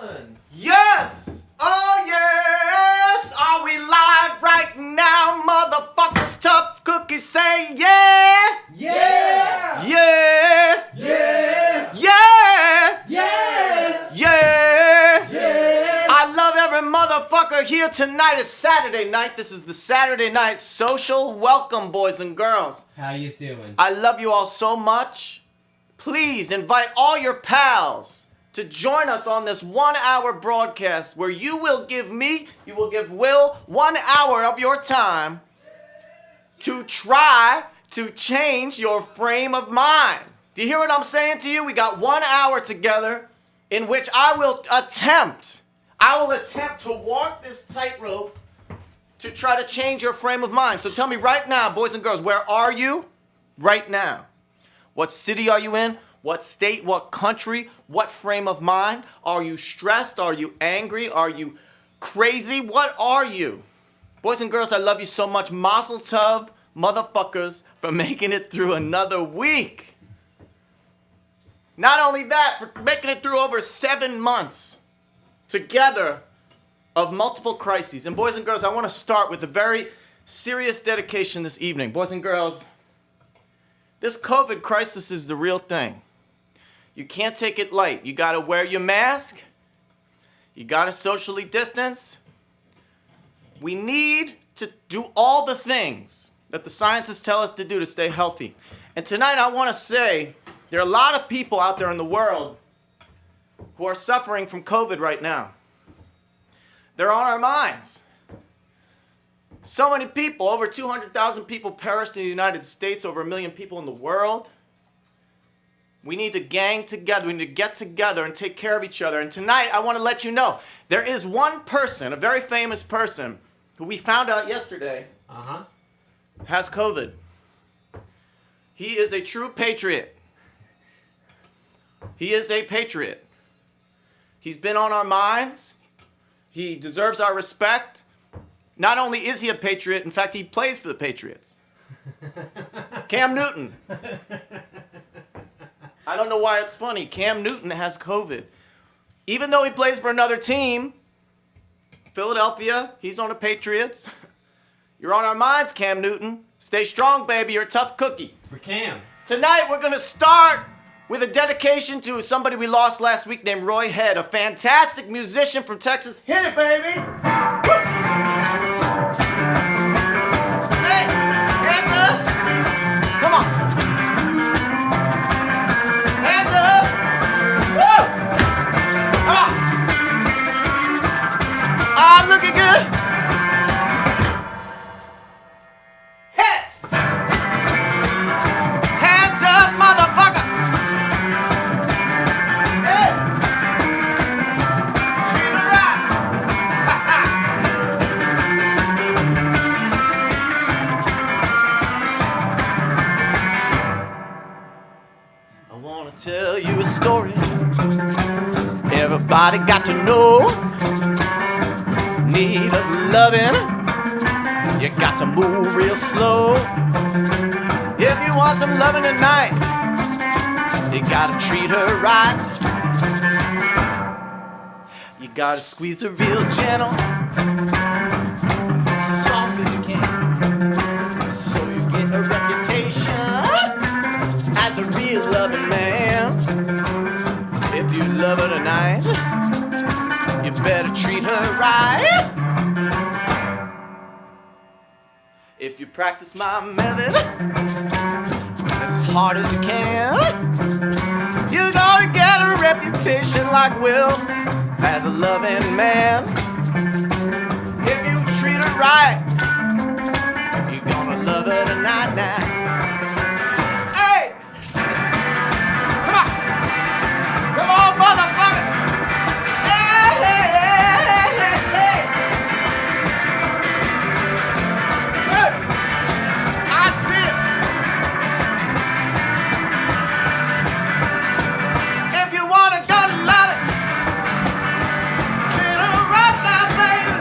one. Yes! Oh, yes! Are we live right now, motherfuckers? Tough cookies say yeah! Yeah! Yeah! Yeah! Yeah! Yeah! Yeah! Yeah! I love every motherfucker here tonight. It's Saturday night. This is the Saturday Night Social. Welcome, boys and girls. How you doing? I love you all so much. Please invite all your pals to join us on this 1 hour broadcast where you will give Will 1 hour of your time to try to change your frame of mind. Do you hear what I'm saying to you? We got 1 hour together in which I will attempt to walk this tightrope to try to change your frame of mind. So tell me right now, boys and girls, where are you right now? What city are you in? What state? What country? What frame of mind? Are you stressed? Are you angry? Are you crazy? What are you? Boys and girls, I love you so much. Mazel tov, motherfuckers, for making it through another week. Not only that, for making it through over 7 months together of multiple crises. And boys and girls, I want to start with a very serious dedication this evening. Boys and girls, this COVID crisis is the real thing. You can't take it light. You gotta wear your mask. You gotta socially distance. We need to do all the things that the scientists tell us to do to stay healthy. And tonight I wanna say, there are a lot of people out there in the world who are suffering from COVID right now. They're on our minds. So many people, over 200,000 people perished in the United States, over 1 million people in the world. We need to gang together, we need to get together and take care of each other. And tonight, I want to let you know, there is one person, a very famous person, who we found out yesterday has COVID. He is a true patriot. He is a patriot. He's been on our minds. He deserves our respect. Not only is he a patriot, in fact, he plays for the Patriots. Cam Newton. I don't know why it's funny. Cam Newton has COVID. Even though he plays for another team, Philadelphia, he's on the Patriots. You're on our minds, Cam Newton. Stay strong, baby. You're a tough cookie. It's for Cam. Tonight, we're going to start with a dedication to somebody we lost last week named Roy Head, a fantastic musician from Texas. Hit it, baby. Hey, hands up. Come on. Hands up. Woo. Come on. Ah, looking good. Hey. Hands up, motherfucker. Hey. Treat it right. Ha ha. I wanna tell you a story everybody got to know. Need us loving, you got to move real slow. If you want some loving tonight, you gotta treat her right. You gotta squeeze her real gentle, soft as you can, so you get a reputation as a real loving man. If you love her tonight, you better treat her right. If you practice my method as hard as you can, you're gonna get a reputation like Will as a loving man. If you treat her right, you're gonna love her tonight now. Hey! Come on! Come on, motherfucker! Hey, hey, hey, hey, hey, hey! I see it! If you wanna go to love it, treat her right now, baby.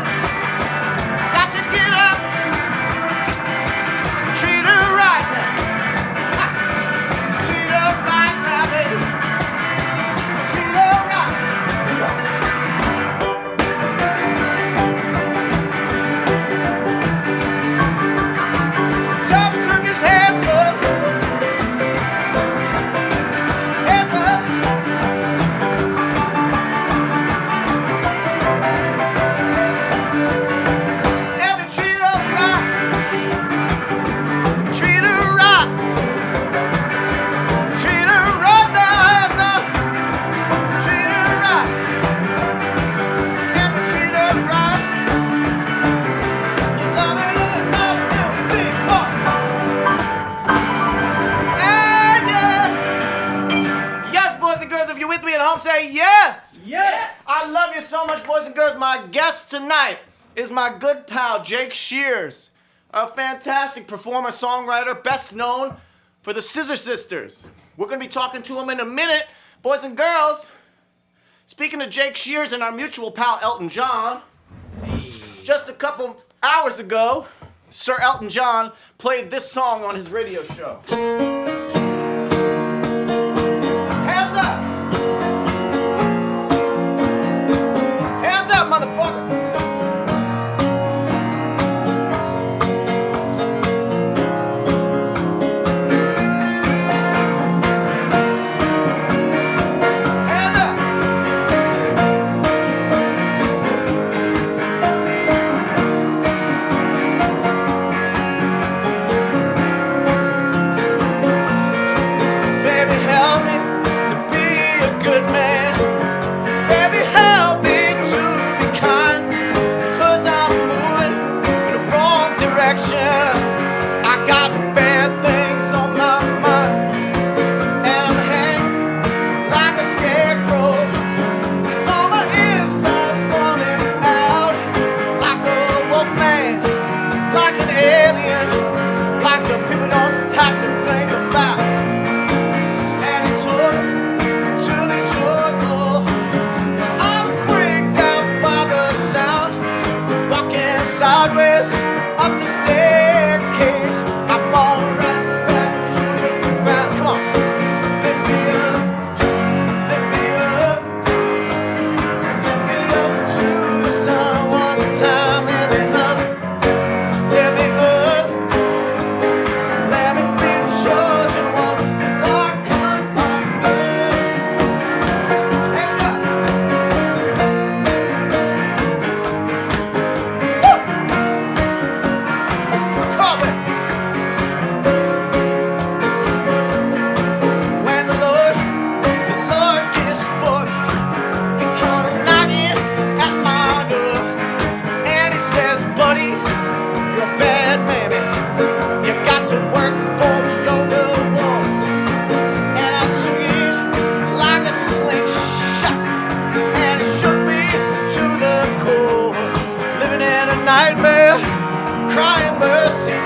Got to get up, treat her right. home say yes. Yes. I love you so much, boys and girls. My guest tonight is my good pal, Jake Shears, a fantastic performer, songwriter, best known for the Scissor Sisters. We're going to be talking to him in a minute. Boys and girls, speaking of Jake Shears and our mutual pal, Elton John, just a couple hours ago, Sir Elton John played this song on his radio show. Hands up! Hands up, motherfucker! Hands up! Baby, help me to be a good man. Baby, help me to be kind. 'Cause I'm moving in the wrong direction. I got bad things on my mind. And I'm hanging like a scarecrow, with all my insides falling out. Like a wolf man, like an alien, like the people don't have to think about. And it's hard to be joyful, but I'm freaked out by the sound. Walking sideways up the staircase, I fall right back to the ground. Come on, lift me up, lift me up, lift me up to the sun one time. Lift me up, lift me up. Let me be the chosen one. Before I come undone. Hands up. Woo! Come on. When the Lord gets bored, he comes knocking at my door, and he says, "Buddy, you're a bad man. You got to work for your reward." And I took it like a slingshot, and it shook me to the core. Living in a nightmare, crying mercy,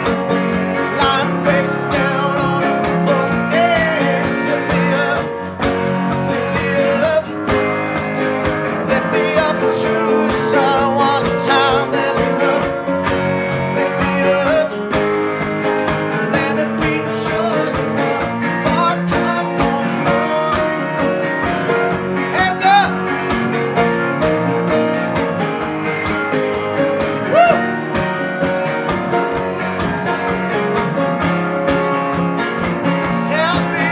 lying face down on the floor. Hey, lift me up, lift me up, lift me up to the sun one time. Lift me up, lift me up. Let me be the chosen one. Before I come undone. Hands up! Woo! Help me,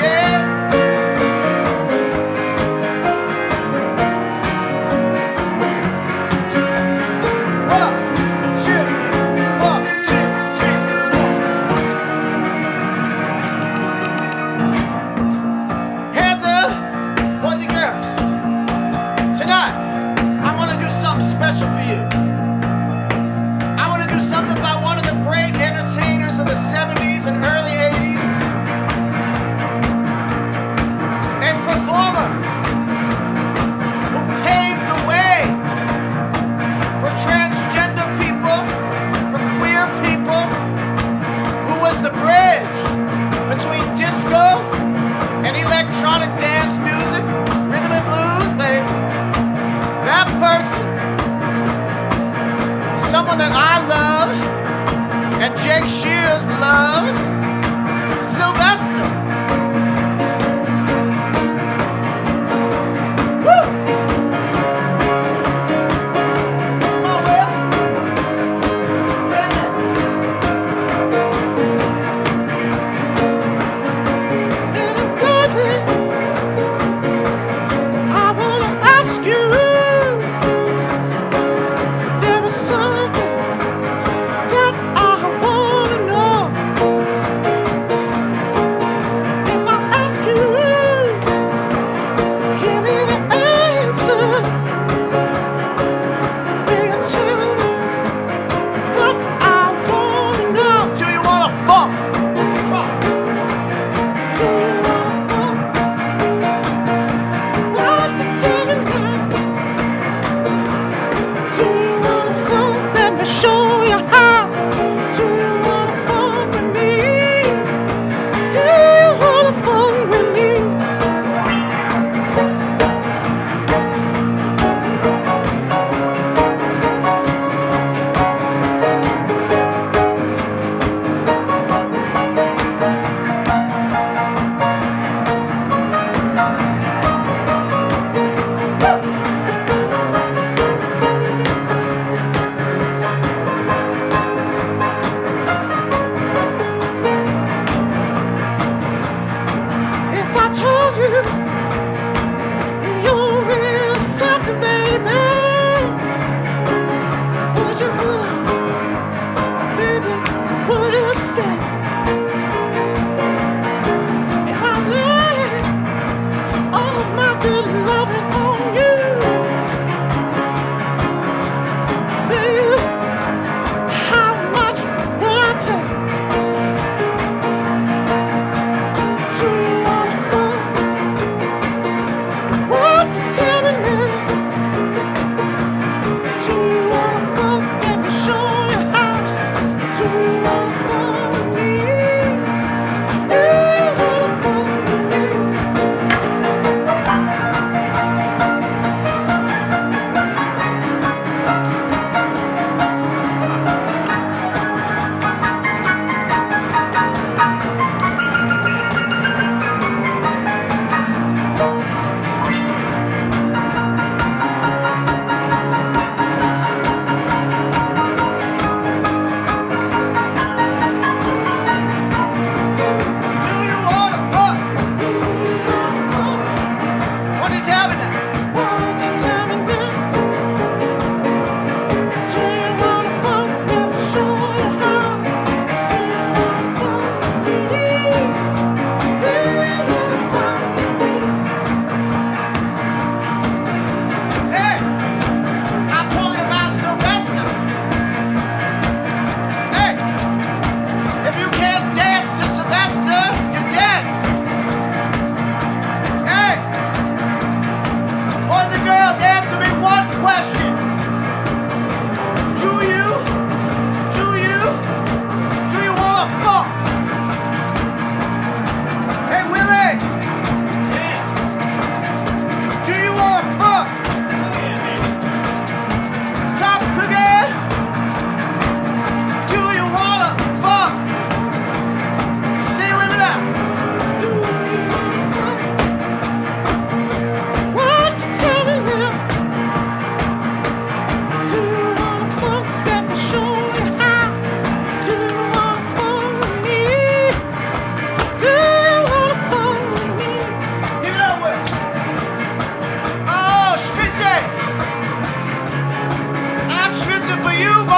yeah. One, two, one, two, three, four. Hands up, boys and girls. Tonight, I want to do something special for you. I want to do something by one of the great entertainers of the 70s and early 80s. A performer who paved the way for transgender people, for queer people, who was the bridge between disco and electronic dance music, rhythm and blues, baby. That person, someone that I love, and Jake Shears loves, Sylvester. Woo! Oh, well. I wanna ask you, there is something that I wanna know.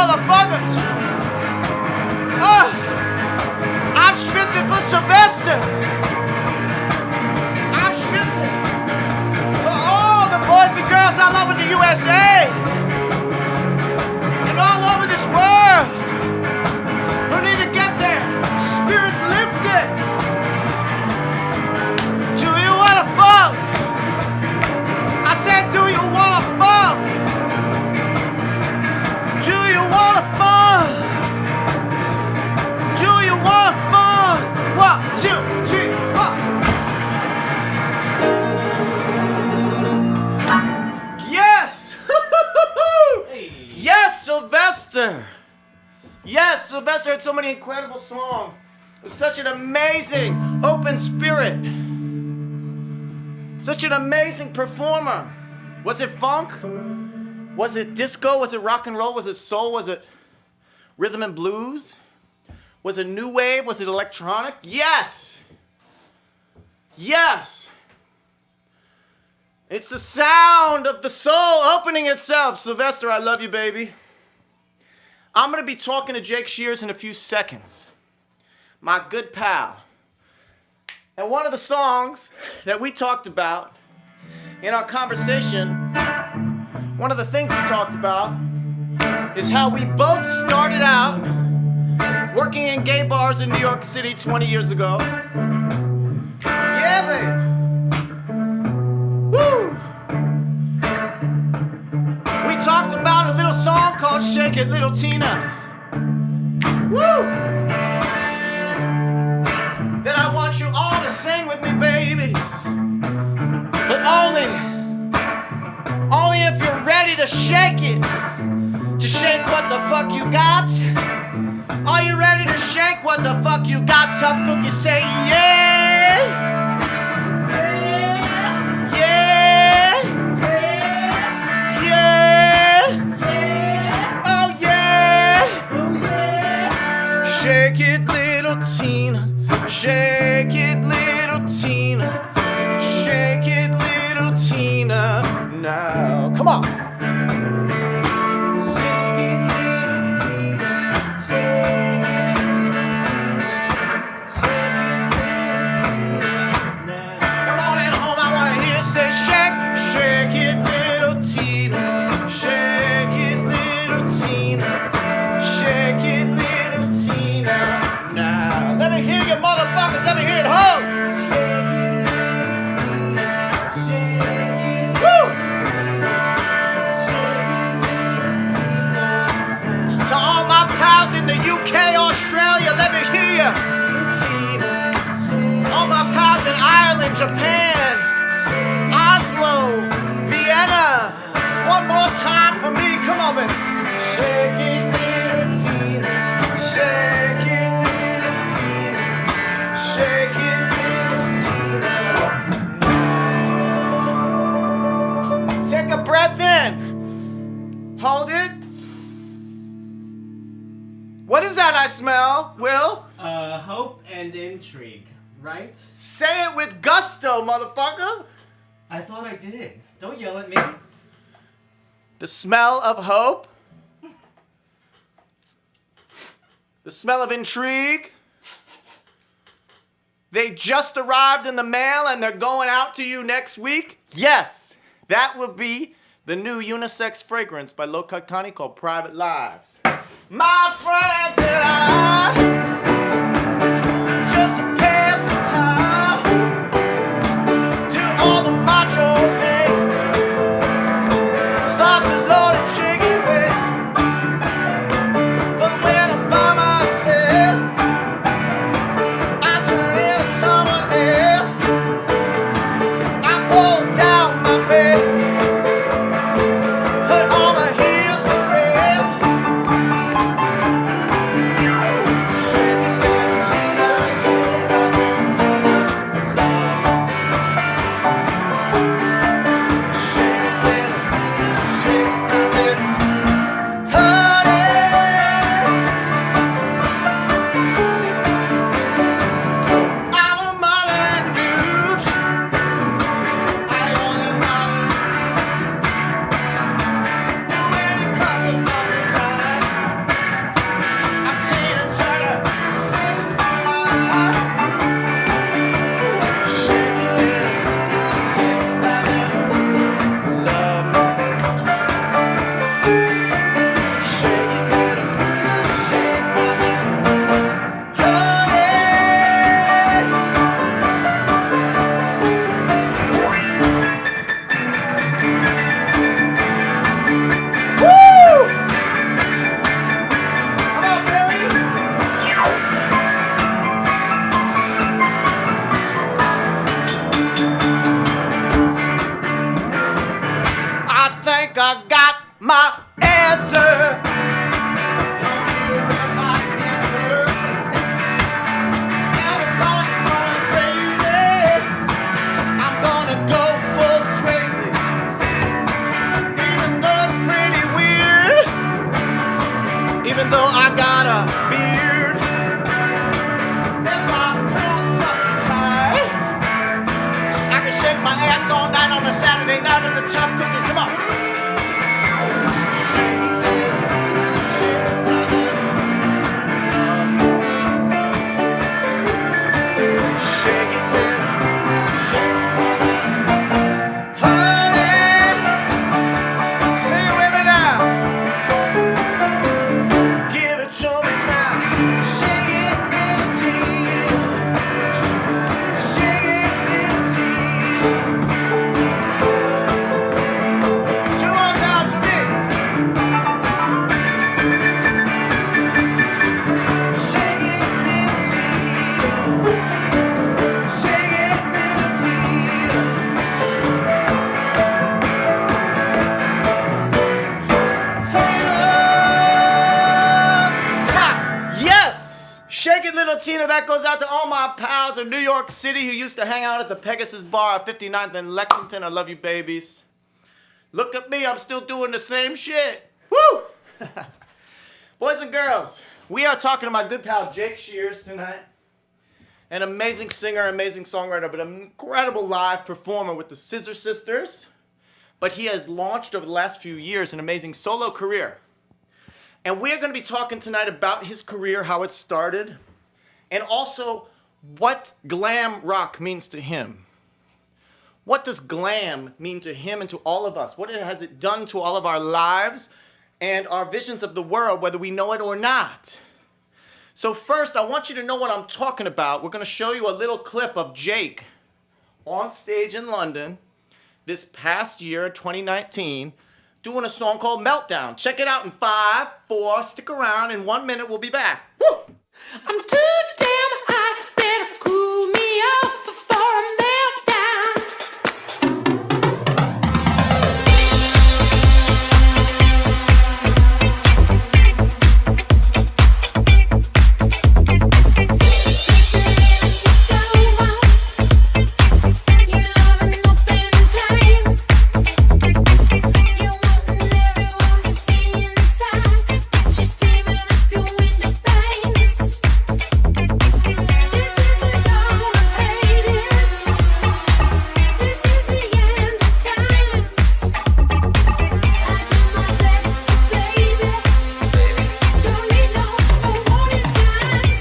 motherfuckers. I'm schwitzing for Sylvester. I'm schwitzing for all the boys and girls all over the USA and all over this world who need to get their spirits lifted. Do you wanna fuck? I said, do you wanna fuck? Do you wanna fuck? Do you wanna fuck? 1, 2, 3, 4. Yes! Yes, Sylvester! Yes, Sylvester had so many incredible songs. It was such an amazing open spirit. Such an amazing performer. Was it funk? Was it disco? Was it rock and roll? Was it soul? Was it rhythm and blues? Was it new wave? Was it electronic? Yes! Yes! It's the sound of the soul opening itself. Sylvester, I love you, baby. I'm going to be talking to Jake Shears in a few seconds. My good pal. And one of the songs that we talked about in our conversation, one of the things we talked about is how we both started out working in gay bars in New York City 20 years ago. Yeah, baby. Woo! We talked about a little song called Shake It, Little Tina. Woo! That I want you all to sing with me, babies. But only if you're ready to shake it. To shake what the fuck you got. Are you ready to shake what the fuck you got? Tough Cookie, say yeah. Yeah. Yeah. Oh yeah. Shake it, little Tina. Shake it, little Tina. Shake it, little Tina. Now, come on. Shake it, little Tina. Shake it, little Tina. Shake it, little Tina. Now, come on at home, I wanna hear you say shake, shake it, little Tina. Shake it, little Tina. Shake it, little Tina. Now, let me hear you, motherfuckers. Let me hear it, ho! Shake it, little Tina. Shake it, woo! Shake it, little Tina. To all my pals in the UK, Australia, let me hear you, Tina. All my pals in Ireland, Japan, Oslo, Vienna. One more time for me, come on, baby. Shake it, little Tina. Shake it, little Tina. Shake it, little Tina. Take a breath in. Hold it. What is that I smell, Will? Hope and intrigue, right? Say it with gusto, motherfucker. I thought I did. Don't yell at me. The smell of hope. The smell of intrigue. They just arrived in the mail and they're going out to you next week. Yes, that will be the new unisex fragrance by Low Cut Connie called Private Lives. My friends and I, just to pass the time, do all the macho thing, sauce and loaded chicken, babe. But when I'm by myself, I turn into someone else. I pull down my bed, put on my heels and rest. even though I got a beard and my pants up tight. I can shake my ass all night on a Saturday night with the tough cookies. Come on. Shake it, little Tina, shake it, shake it, little Tina, shake it. Honey, sing it with me now. Give it to me now. Shake it, little Tina. Shake it, little Tina. Two more times for me. Shake it, little Tina. Shake it, little Tina. Turn it up. Ha! Yes! Shake it, little Tina. That goes out to all my pals in New York City who used to hang out at the Pegasus Bar at 59th and Lexington. I love you, babies. Look at me. I'm still doing the same shit. Woo! Boys and girls, we are talking to my good pal Jake Shears tonight. An amazing singer, amazing songwriter, but an incredible live performer with the Scissor Sisters. But he has launched over the last few years an amazing solo career. And we're going to be talking tonight about his career, how it started, and also what glam rock means to him. What does glam mean to him and to all of us? What has it done to all of our lives and our visions of the world, whether we know it or not? So first, I want you to know what I'm talking about. We're going to show you a little clip of Jake on stage in London this past year, 2019, doing a song called Meltdown. Check it out in 5, 4, stick around. In 1 minute, we'll be back. Woo! I'm too damn hot, better cool me off before I melt down. You're loving open flame. You're wanting everyone to see inside, but you're steaming up your window panes. This is the dawn of Hades. This is the end of times. I do my best, baby. Don't need no warning signs.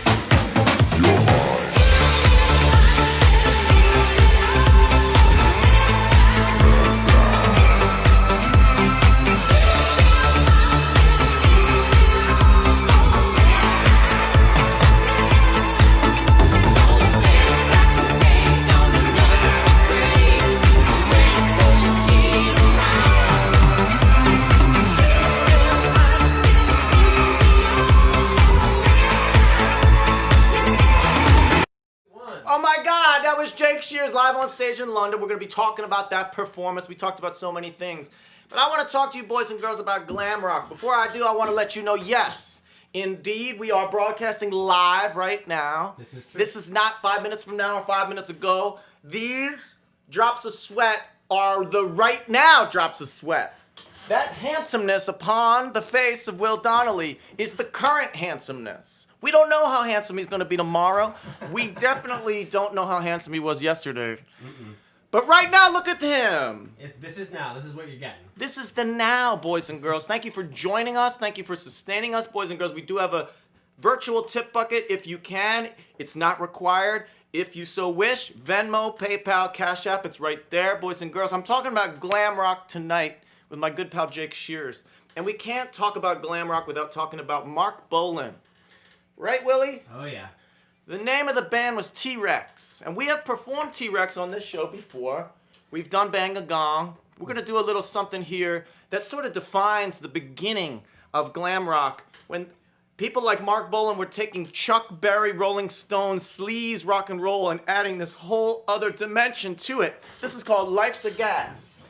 Oh my God, that was Jake Shears live on stage in London. We're going to be talking about that performance. We talked about so many things. But I want to talk to you boys and girls about glam rock. Before I do, I want to let you know, yes, indeed, we are broadcasting live right now. This is true. This is not 5 minutes from now or 5 minutes ago. These drops of sweat are the right now drops of sweat. That handsomeness upon the face of Will Donnelly is the current handsomeness. We don't know how handsome he's going to be tomorrow. We definitely don't know how handsome he was yesterday. But right now, look at him. This is now. This is what you're getting. This is the now, boys and girls. Thank you for joining us. Thank you for sustaining us, boys and girls. We do have a virtual tip bucket if you can. It's not required. If you so wish, Venmo, PayPal, Cash App, it's right there, boys and girls. I'm talking about glam rock tonight with my good pal Jake Shears. And we can't talk about glam rock without talking about Mark Bolan. Right, Willie? Oh, yeah. The name of the band was T-Rex, and we have performed T-Rex on this show before. We've done Bang a Gong. We're going to do a little something here that sort of defines the beginning of glam rock, when people like Mark Bolan were taking Chuck Berry, Rolling Stones, sleaze rock and roll and adding this whole other dimension to it. This is called Life's a Gas.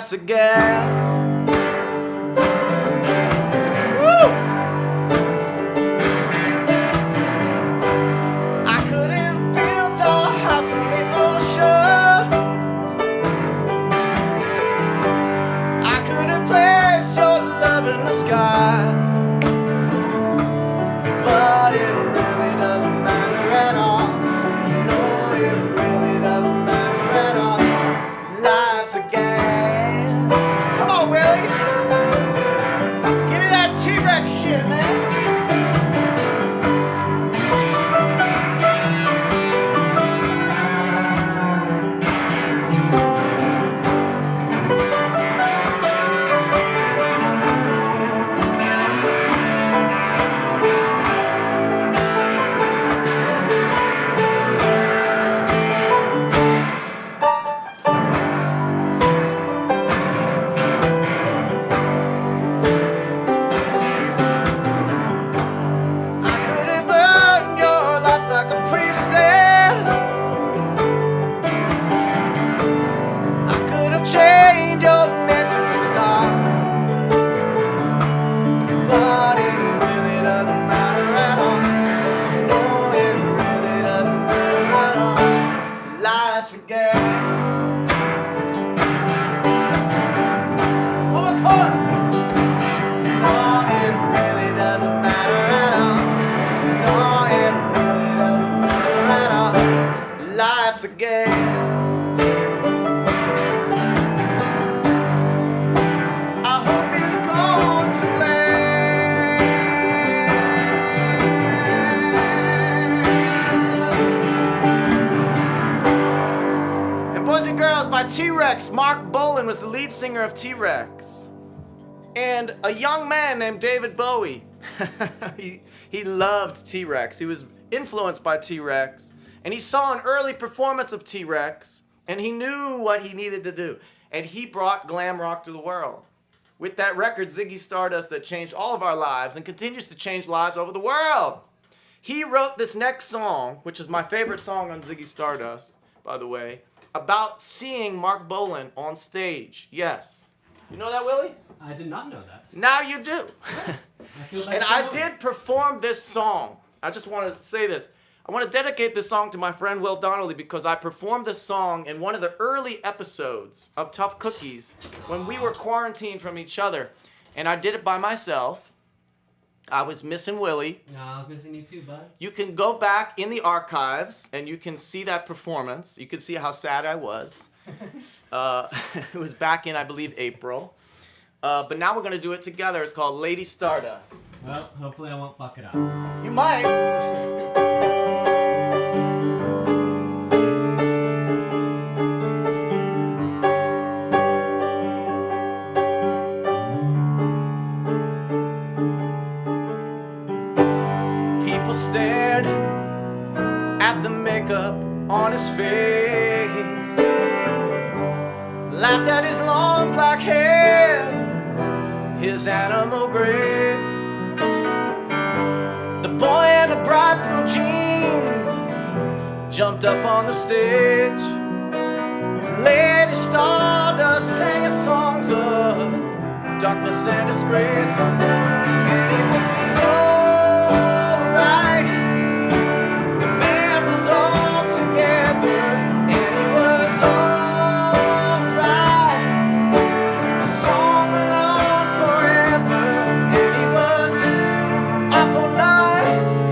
life's a gas. Woo! I could have built a house on the ocean. I could have placed your love in the sky. But it really doesn't matter at all. No, it really doesn't matter at all. Life's a game. Come on, Willie. Give me that T-Rex shit, man. Change your name to the star. But it really doesn't matter at all. No, it really doesn't matter at all. Life's a game. Oh, come on. No, it really doesn't matter at all. No, it really doesn't matter at all. Life's a game. By T-Rex. Mark Bolan was the lead singer of T-Rex. And a young man named David Bowie. he loved T-Rex. He was influenced by T-Rex. And he saw an early performance of T-Rex. And he knew what he needed to do. And he brought glam rock to the world. With that record, Ziggy Stardust, that changed all of our lives and continues to change lives over the world. He wrote this next song, which is my favorite song on Ziggy Stardust, by the way, about seeing Mark Bolan on stage. Yes. You know that, Willie? I did not know that. Now you do. I feel like And I did perform this song. I just want to say this. I want to dedicate this song to my friend Will Donnelly because I performed this song in one of the early episodes of Tough Cookies when we were quarantined from each other. And I did it by myself. I was missing Willie. No, I was missing you too, bud. You can go back in the archives and you can see that performance. You can see how sad I was. It was back in, I believe, April. But now we're going to do it together. It's called Lady Stardust. Well, hopefully I won't fuck it up. You might. People stared at the makeup on his face, laughed at his long black hair, his animal grace. The boy in the bright blue jeans jumped up on the stage. Lady Stardust sang his songs of darkness and disgrace. And it was alright. The band was all together, and it was alright. The song went on forever, and he was awful nice,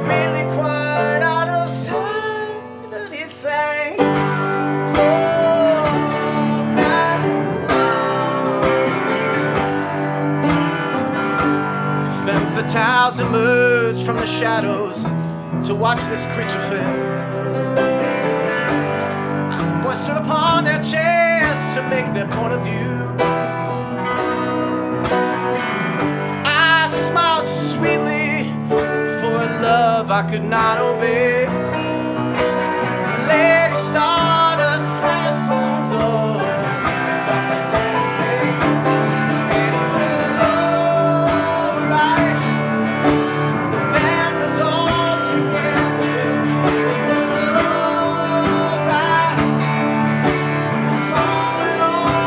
really quite out of sight. And he sang all night long. Femme fatales emerged from the shadows to watch this creature fail. Boys stood upon their chairs to make their point of view. I smiled sweetly for a love I could not obey. Lady Stardust sang songs of darkness and despair. And it was alright. The band was all together. And it was alright. The song went on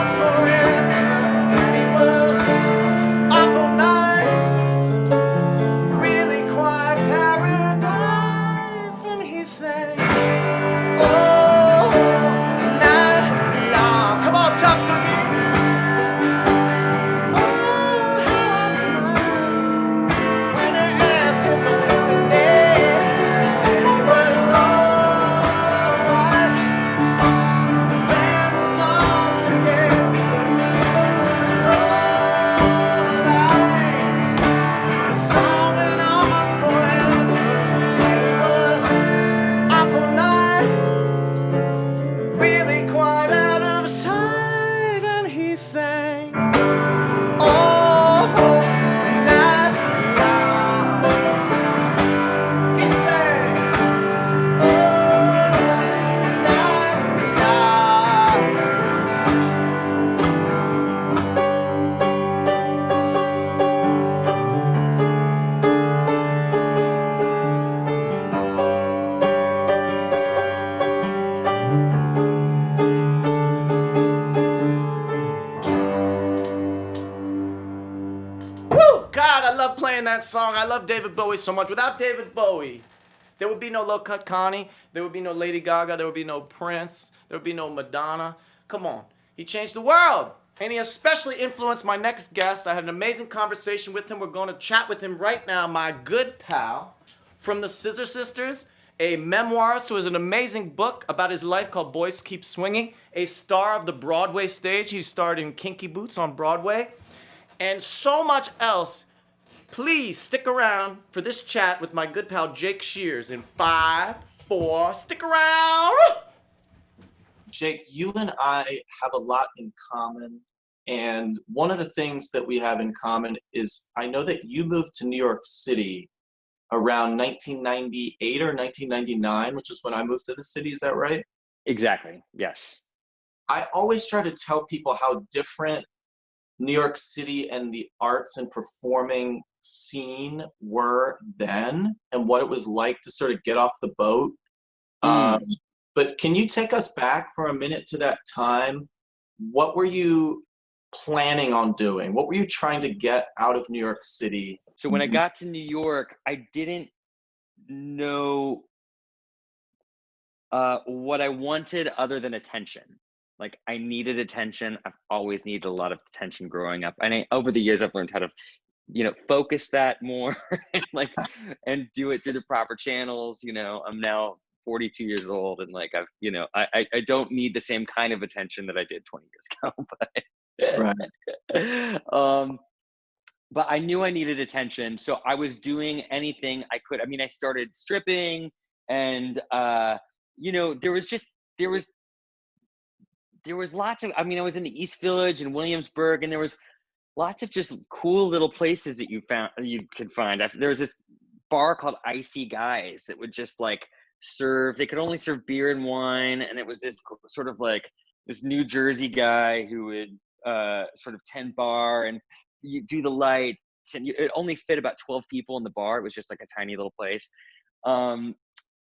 sang all night long. He sang all night long. Woo! God, I love playing that song. I love David Bowie so much. Without David Bowie, there would be no Low Cut Connie. There would be no Lady Gaga. There would be no Prince. There would be no Madonna. Come on. He changed the world. And he especially influenced my next guest. I had an amazing conversation with him. We're going to chat with him right now. My good pal from the Scissor Sisters, a memoirist who has an amazing book about his life called Boys Keep Swinging, a star of the Broadway stage. He starred in Kinky Boots on Broadway, and so much else. Please stick around for this chat with my good pal Jake Shears in 5, 4, stick around! Jake, you and I have a lot in common, and one of the things that we have in common is I know that you moved to New York City around 1998 or 1999, which is when I moved to the city, is that right? Exactly. Yes. I always try to tell people how different New York City and the arts and performing scene were then and what it was like to sort of get off the boat. But can you take us back for a minute to that time? What were you planning on doing? What were you trying to get out of New York City? So when I got to New York, I didn't know what I wanted other than attention. Like I needed attention. I've always needed a lot of attention growing up. And over the years, I've learned how to, focus that more and do it through the proper channels. I'm now 42 years old and I don't need the same kind of attention that I did 20 years ago. Right. But I knew I needed attention. So I was doing anything I could. I mean, I started stripping and, there was lots of, I was in the East Village in Williamsburg, and there was lots of just cool little places that you could find. There was this bar called Icy Guys that would just they could only serve beer and wine. And it was this sort of this New Jersey guy who would sort of tend bar, and you do the lights, and it only fit about 12 people in the bar. It was just a tiny little place.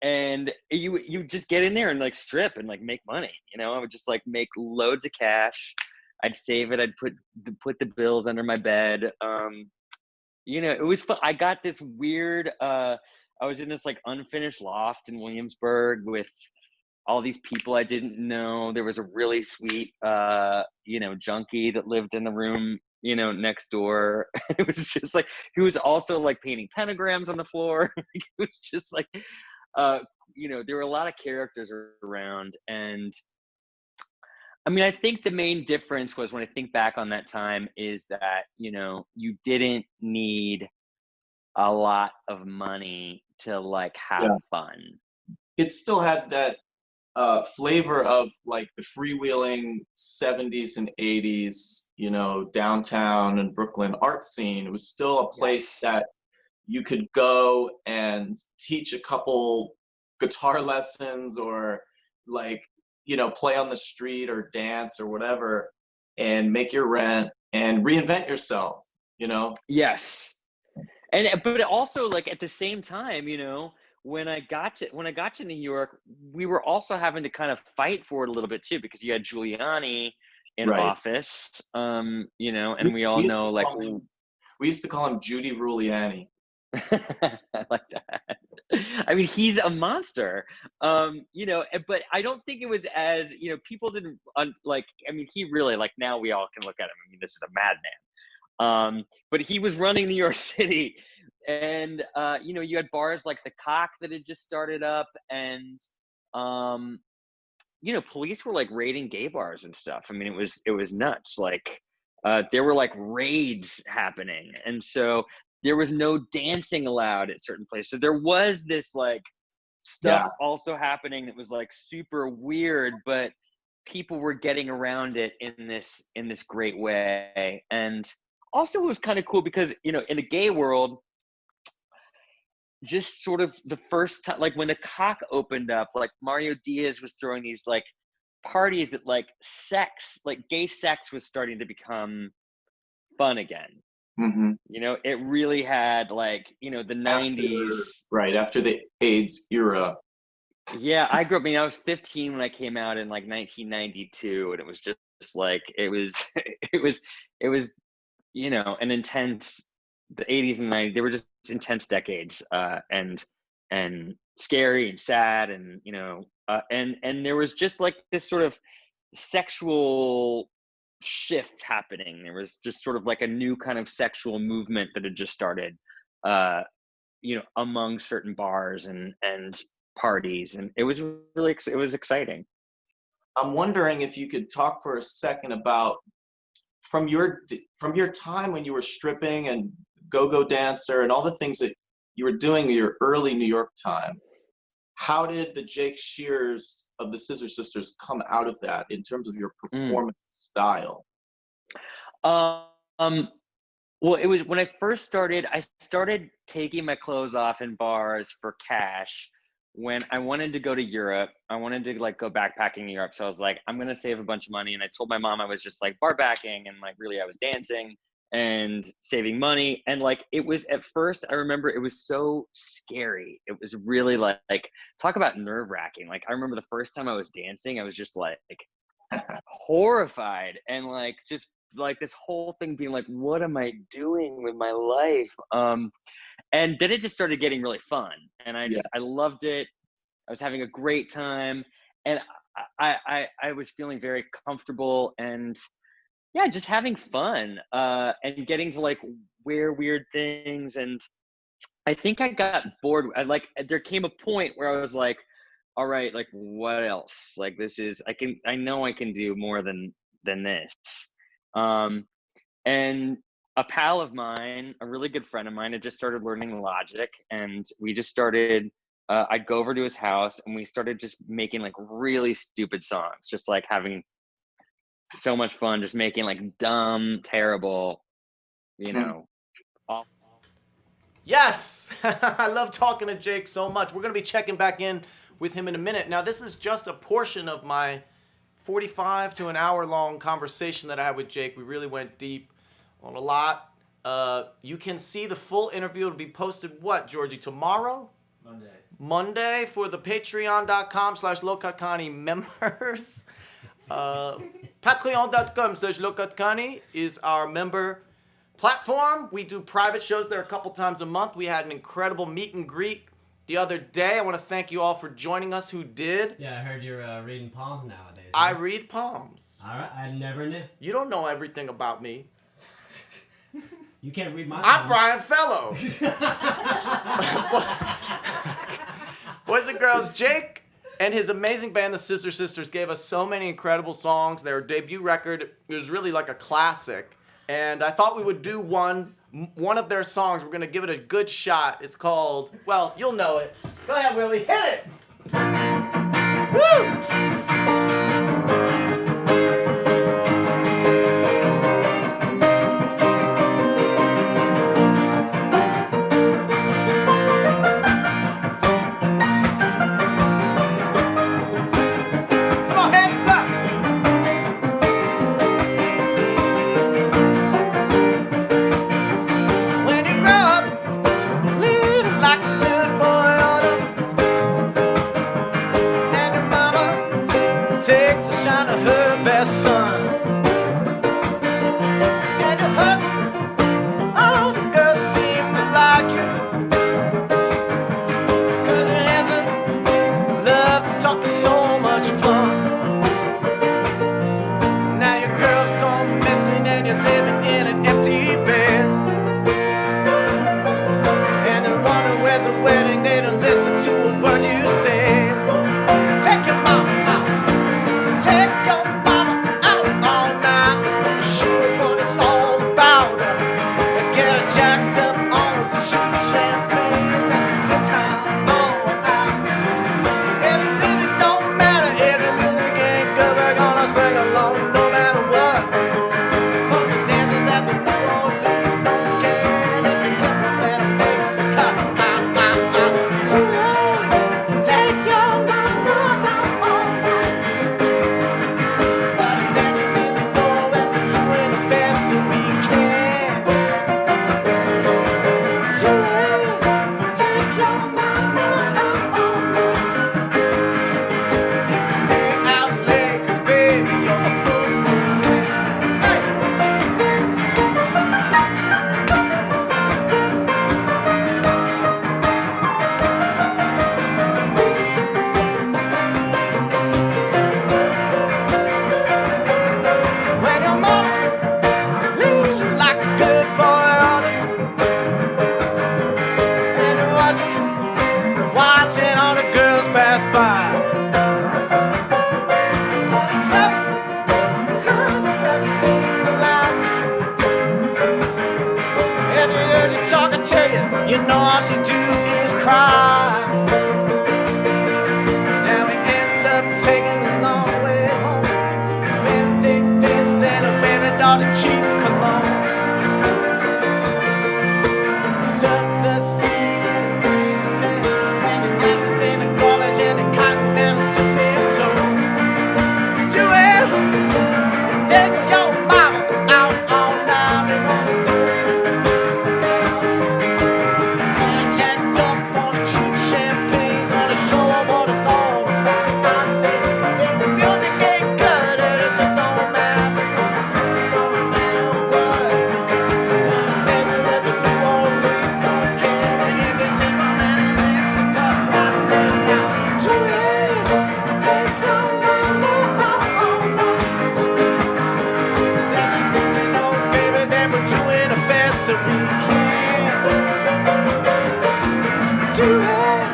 And you just get in there and strip and make money. I would just make loads of cash. I'd save it. I'd put the bills under my bed. It was fun. I got this weird, I was in this unfinished loft in Williamsburg with all these people I didn't know. There was a really sweet, junkie that lived in the room, next door. It was just he was also painting pentagrams on the floor. It was just there were a lot of characters around. And I think the main difference was, when I think back on that time, is that, you didn't need a lot of money to have fun. It still had that flavor of the freewheeling 70s and 80s, downtown and Brooklyn art scene. It was still a place that you could go and teach a couple guitar lessons or play on the street or dance or whatever and make your rent and reinvent yourself, Yes. But also at the same time, when I got to New York, we were also having to kind of fight for it a little bit too, because you had Giuliani in office, and we all know we used to call him Judy Giuliani. I like that. He's a monster, but I don't think it was as, people didn't he really, now we all can look at him. This is a madman. But he was running New York City, and, you had bars like the Cock that had just started up, and, police were raiding gay bars and stuff. It was nuts. There were raids happening. And so there was no dancing allowed at certain places. So there was this stuff also happening that was super weird, but people were getting around it in this great way. And also it was kind of cool because, you know, in the gay world, just sort of the first time, like when the cock opened up, like Mario Diaz was throwing these like parties that like gay sex was starting to become fun again. Mm-hmm. You know, it really had like, you know, the 90s. Right, after the AIDS era. Yeah, I grew up, I mean, I was 15 when I came out in like 1992, and it was just like, it was, it was, you know, an intense, the 80s and 90s, they were just intense decades, and scary and sad, and, you know, and there was just like this sort of sexual shift happening. There was just sort of like a new kind of sexual movement that had just started, you know, among certain bars and parties, and it was really, it was exciting. I'm wondering if you could talk for a second about from your time when you were stripping and go-go dancer and all the things that you were doing in your early New York time. How did the Jake Shears of the Scissor Sisters come out of that in terms of your performance style? Well, it was when I first started, I started taking my clothes off in bars for cash when I wanted to go to Europe. I wanted to like go backpacking in Europe. So I was like, I'm going to save a bunch of money. And I told my mom I was just like bar backing, and like really I was dancing and saving money. And like, it was at first, I remember it was so scary. It was really like talk about nerve wracking. Like I remember the first time I was dancing, I was just like horrified, and like, just like this whole thing being like, what am I doing with my life? And then it just started getting really fun, and I loved it. I was having a great time, and I was feeling very comfortable, and yeah, just having fun, and getting to like wear weird things. And I think I got bored. There came a point where I was like, all right, like what else? Like this is, I know I can do more than this. And a pal of mine, a really good friend of mine, had just started learning Logic, and we just started, I'd go over to his house, and we started just making like really stupid songs, just like having so much fun, just making like dumb, terrible, you know, awful. Yes, I love talking to Jake so much. We're going to be checking back in with him in a minute. Now, this is just a portion of my 45 to an hour long conversation that I had with Jake. We really went deep on a lot. You can see the full interview. It'll be posted, what, Georgie, tomorrow? Monday for the patreon.com/LowCutConnie members. Patreon.com/LowCutConnie is our member platform. We do private shows there a couple times a month. We had an incredible meet and greet the other day. I want to thank you all for joining us who did. Yeah, I heard you're reading palms nowadays. I read palms. All right, I never knew. You don't know everything about me. You can't read my I'm palms. Brian Fellow. Boys and girls, Jake and his amazing band, the Scissor Sisters, gave us so many incredible songs. Their debut record was really like a classic. And I thought we would do one of their songs. We're going to give it a good shot. It's called, well, you'll know it. Go ahead, Willie. Hit it. Woo! Takes a shine of her best son. And your husband, all the girls seem to like you, 'cause your handsome, love to talk is so much fun. Now your girl's gone missing and you're living in an empty bed, and they're wondering where's the wedding. They don't listen to a word you say. Take your mama out. Take your mama out all night. Come show her what it's all about. Get her jacked up on some shooting champagne. Good time all out. And it don't matter if the music ain't good. We're gonna cry. Now we end up taking a long way home. Been days and a been all the cheap cologne. Sucked the seed and take the tank. And the glasses in the garbage and the cotton and the tomato. Joel, take your mama out all night. We're gonna do it. Gonna jack up on the cheap champagne. Gonna show her what it's all about. I say, if the music ain't good, it just don't matter. Gonna sing it no matter what. Gonna dance it at the New Orleans. Don't care if you take my man in Mexico. I say now, do it. Take your mama all night. That you really know, baby, that we're doing the best that we can. Do it.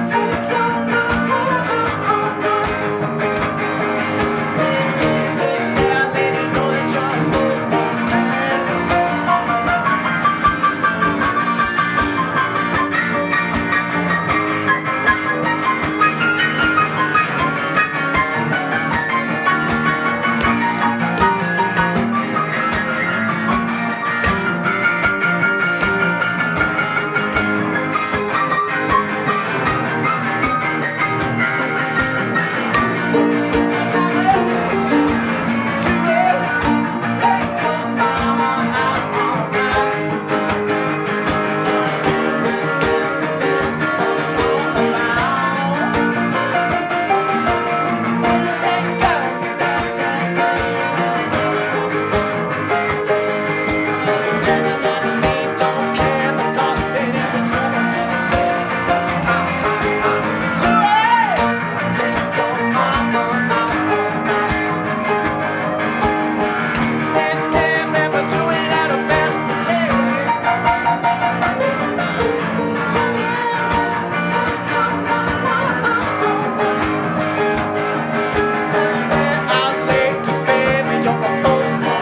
Take your mama all night. Baby, stay out, let you know that you're a good man. That's how it is. Do it. Take your mama out all night. Tell you what it's all about. This ain't good. Don't care because it is take your mama out all night. Damn, that we're doing our best we can. Take your mama out all night. I'll lay 'cause baby, you're a bold man.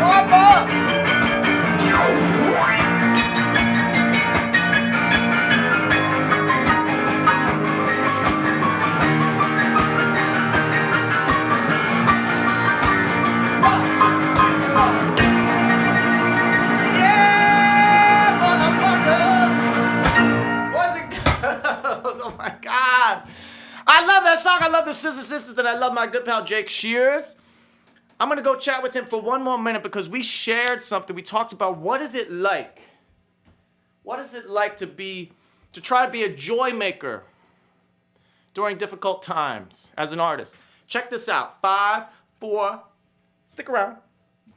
One more. Yeah, motherfucker. Boys and girls, oh my God. I love that song. I love the Scissor Sisters, and I love my good pal Jake Shears. I'm gonna go chat with him for one more minute because we shared something. We talked about what is it like? What is it like to try to be a joy maker during difficult times as an artist? Check this out. 5, 4, stick around.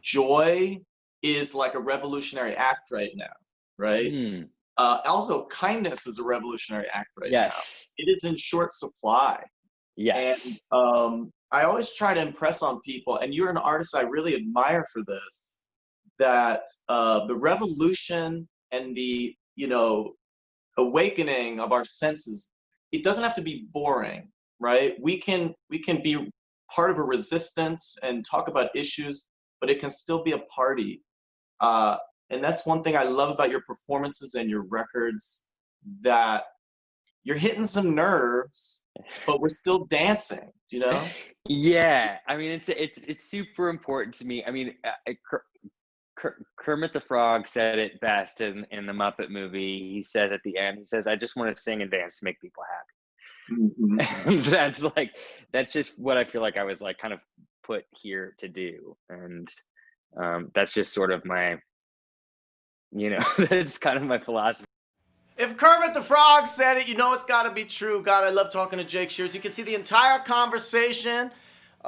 Joy is like a revolutionary act right now, right? Hmm. Also, kindness is a revolutionary act right now. Yes. It is in short supply. Yes. And I always try to impress on people, and you're an artist I really admire for this, that the revolution and the, awakening of our senses, it doesn't have to be boring, right? We can be part of a resistance and talk about issues, but it can still be a party. And that's one thing I love about your performances and your records, that you're hitting some nerves, but we're still dancing, Yeah, I mean it's super important to me. I mean, Kermit the Frog said it best in the Muppet movie. He says at the end, he says, "I just want to sing and dance to make people happy." Mhm. That's just what I feel like I was like kind of put here to do, and that's just sort of my, that's kind of my philosophy. If Kermit the Frog said it, you know it's got to be true. God, I love talking to Jake Shears. You can see the entire conversation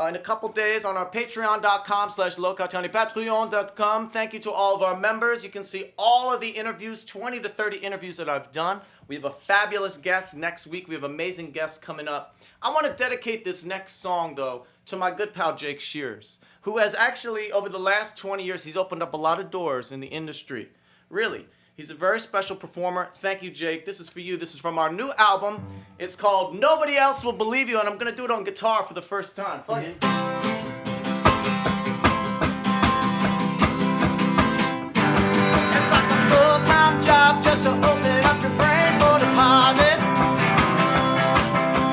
in a couple days on our patreon.com/localcountypatreon.com. Thank you to all of our members. You can see all of the interviews, 20 to 30 interviews that I've done. We have a fabulous guest next week. We have amazing guests coming up. I want to dedicate this next song, though, to my good pal Jake Shears, who has actually, over the last 20 years, he's opened up a lot of doors in the industry. Really. He's a very special performer. Thank you, Jake. This is for you. This is from our new album. It's called Nobody Else Will Believe You, and I'm going to do it on guitar for the first time. Fuck it. It's like a full-time job just to open up your brain for deposit.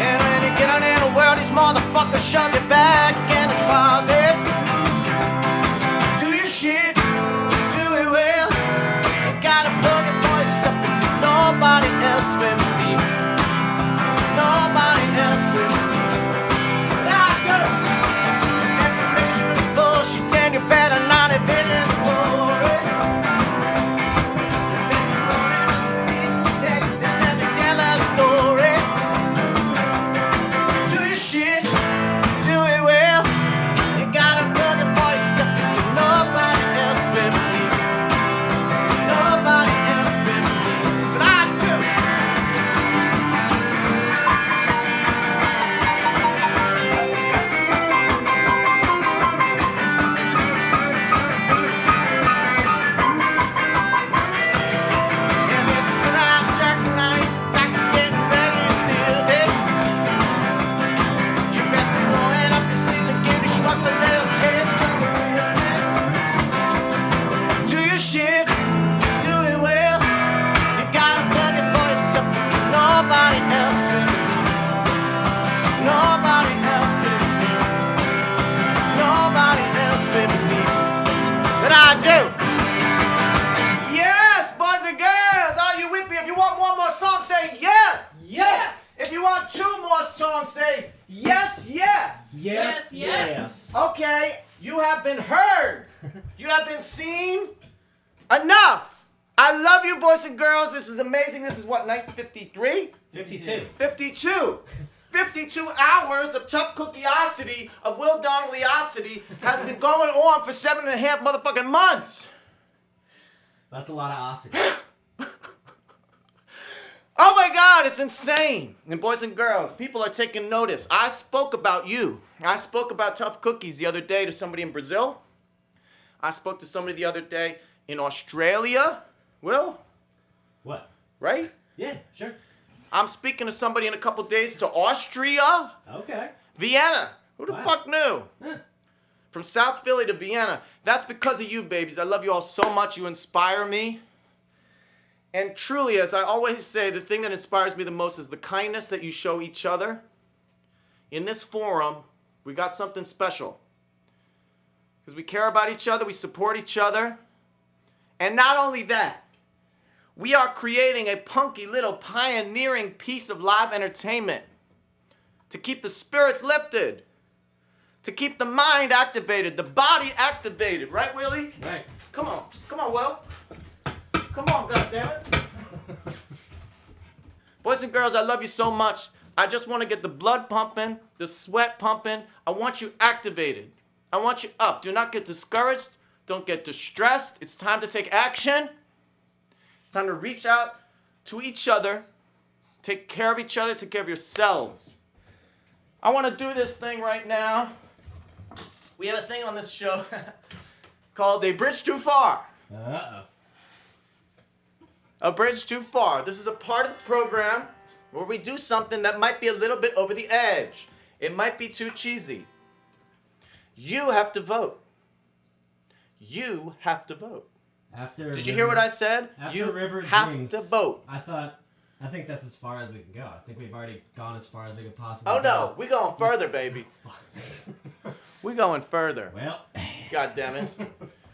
And when you get out in the world, these motherfuckers shove you back in the closet. Do your shit. Nobody else with me. Nobody else with me. Now go. If you make you the bullshit, then you better not admit it for it. Tell a story. Do your shit. Do it well. You gotta plug it for yourself. Nobody else with me. Nobody else with me. Say yes, yes. Yes, yes. Okay, you have been heard. You have been seen. Enough. I love you, boys and girls. This is amazing. This is what, night 53? 52. 52. 52 hours of tough cookiosity, of Will Donnellyosity has been going on for 7.5 motherfucking months. That's a lot of osity. Oh my God, it's insane. And boys and girls, people are taking notice. I spoke about you. I spoke about tough cookies the other day to somebody in Brazil. I spoke to somebody the other day in Australia. Will? What? Right? Yeah, sure. I'm speaking to somebody in a couple days to Austria. Okay. Vienna. Who the Wow. fuck knew? Huh. From South Philly to Vienna. That's because of you, babies. I love you all so much. You inspire me. And truly, as I always say, the thing that inspires me the most is the kindness that you show each other. In this forum, we got something special. Because we care about each other, we support each other. And not only that, we are creating a punky little pioneering piece of live entertainment to keep the spirits lifted, to keep the mind activated, the body activated. Right, Willie? Right. Come on, Will. Come on, goddammit. Boys and girls, I love you so much. I just want to get the blood pumping, the sweat pumping. I want you activated. I want you up. Do not get discouraged. Don't get distressed. It's time to take action. It's time to reach out to each other. Take care of each other. Take care of yourselves. I want to do this thing right now. We have a thing on this show called A Bridge Too Far. Uh-oh. A Bridge Too Far. This is a part of the program where we do something that might be a little bit over the edge. It might be too cheesy. You have to vote. You have to vote. Did you hear what I said? After You River have Dreams, to vote. I think that's as far as we can go. I think we've already gone as far as we could possibly Oh go. no, we're going further, baby. We're going further. Well. God damn it.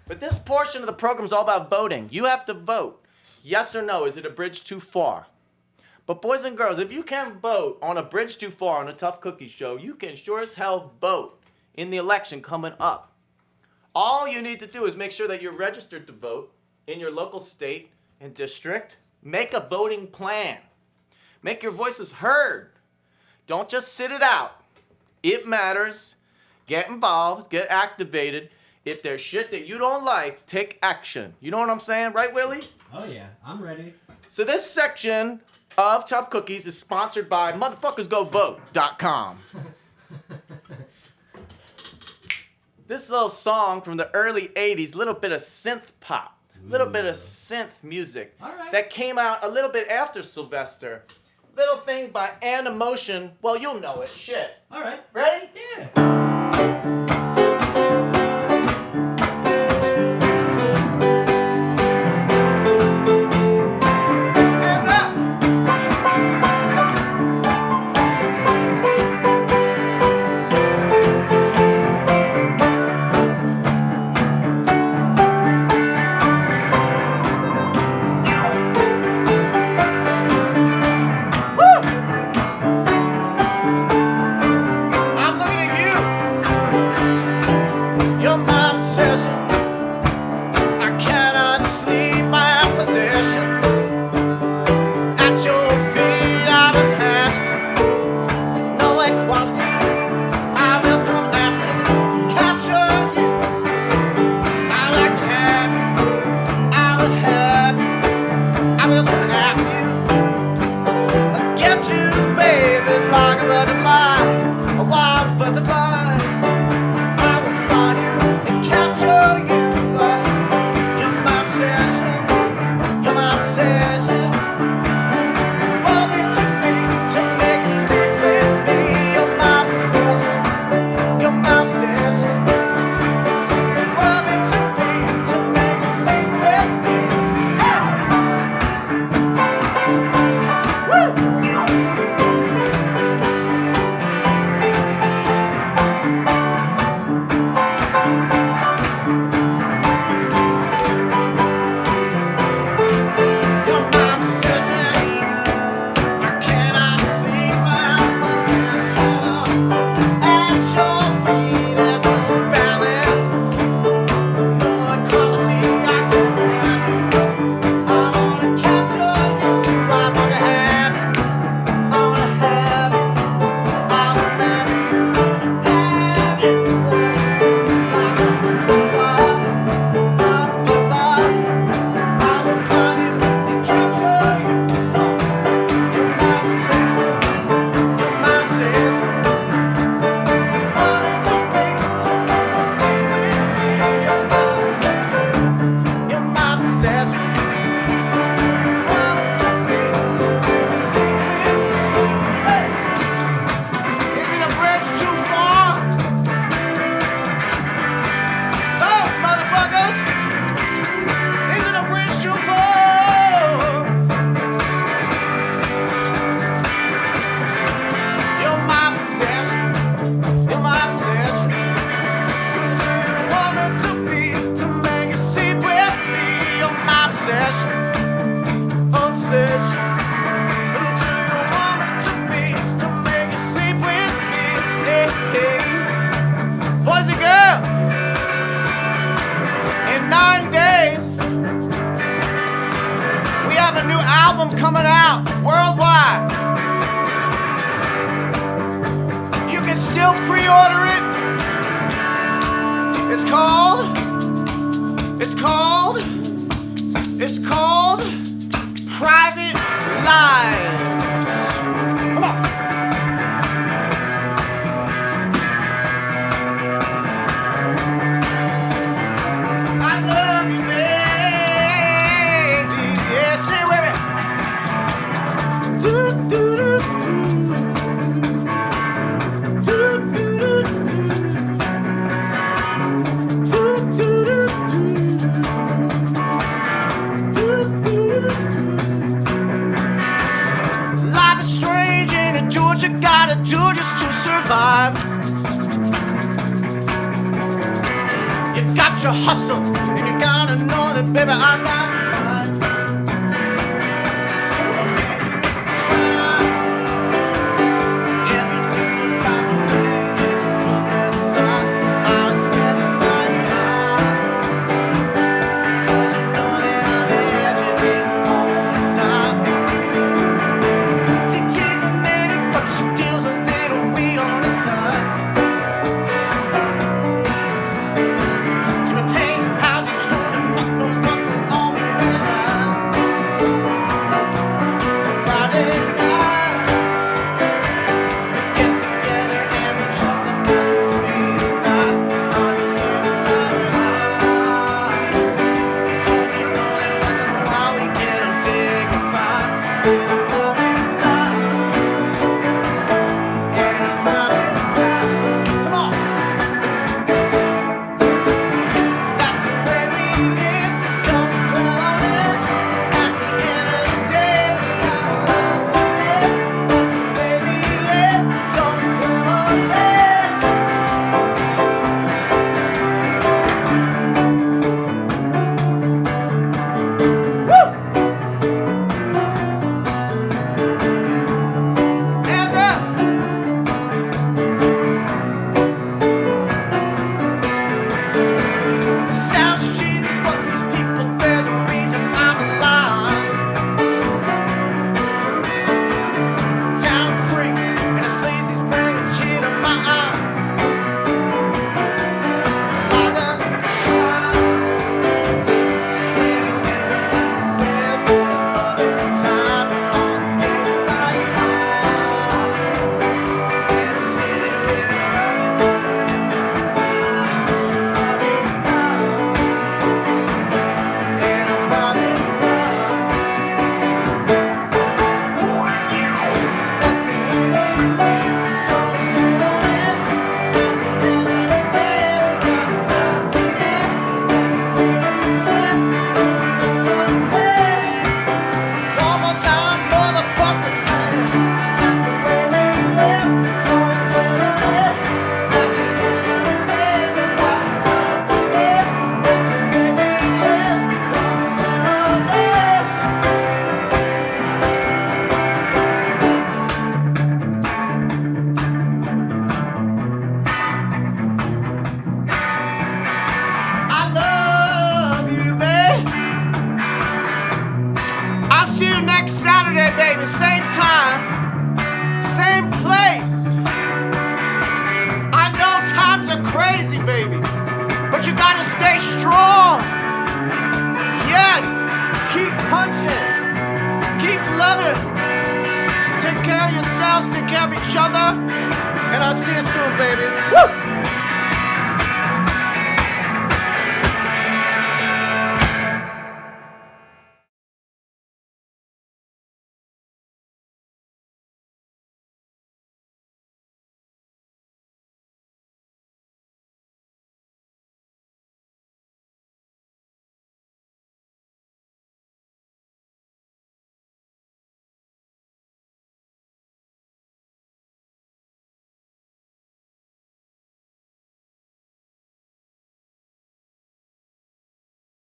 But this portion of the program is all about voting. You have to vote. Yes or no, is it a bridge too far? But boys and girls, if you can vote on A Bridge Too Far on a Tough Cookie Show, you can sure as hell vote in the election coming up. All you need to do is make sure that you're registered to vote in your local state and district. Make a voting plan. Make your voices heard. Don't just sit it out. It matters. Get involved, get activated. If there's shit that you don't like, take action. You know what I'm saying, right, Willie? Oh yeah, I'm ready. So this section of Tough Cookies is sponsored by motherfuckersgovote.com. This little song from the early 80s, little bit of synth pop, little bit of synth music All right. that came out a little bit after Sylvester. Little thing by Motion. Well, you'll know it. Shit. All right. Ready? Yeah. Hands up! Woo! I'm looking at you. You're my obsession. I cannot sleep, my possession. At your feet, I will have no equality. I will come after you, capture you. I like to have you. I will have you. I will come after you. I'll get you, baby, like a butterfly, a wild butterfly. I will find you and capture you. You're my obsession. You're my obsession. You want me to be, to make it sick with me. You're my obsession. You're my obsession. You want me to be, to make it sick with me. Yeah. Woo! You're my obsession. I cannot see my possession. At your feet is no balance, no equality. I can have you. I wanna capture you. I wanna have you. I wanna have you. I wanna have you. Have you. Like a butterfly, like a butterfly. I will find you and capture you. You're my obsession. You're my obsession. You want me to be, to make you sing with me. You're my obsession. You're my obsession. You want me to be, to make you sing with me. Hey, isn't a bridge too far? Oh, motherfuckers! Isn't a bridge too far? You're my obsession. You're my obsession. You want me to be, to make you see with me. You're my obsession. Obsession. Who do you want me to be, to make you see with me? Hey, hey. Boys and girls, in 9 days, we have a new album coming out worldwide. You can still pre-order it. It's called Private Lives. Come on. I love you, baby. Yeah, say it with me. Do, do, do, do. Do, do, do, do. Do, do, do, do. Life is strange and you do what you gotta do just to survive. You got your hustle and you gotta know that, baby, I'm not mine. baby. Same time, same place. I know times are crazy, baby, but you gotta stay strong. Yes, keep punching, keep loving. Take care of yourselves, take care of each other, and I'll see you soon, babies. Woo!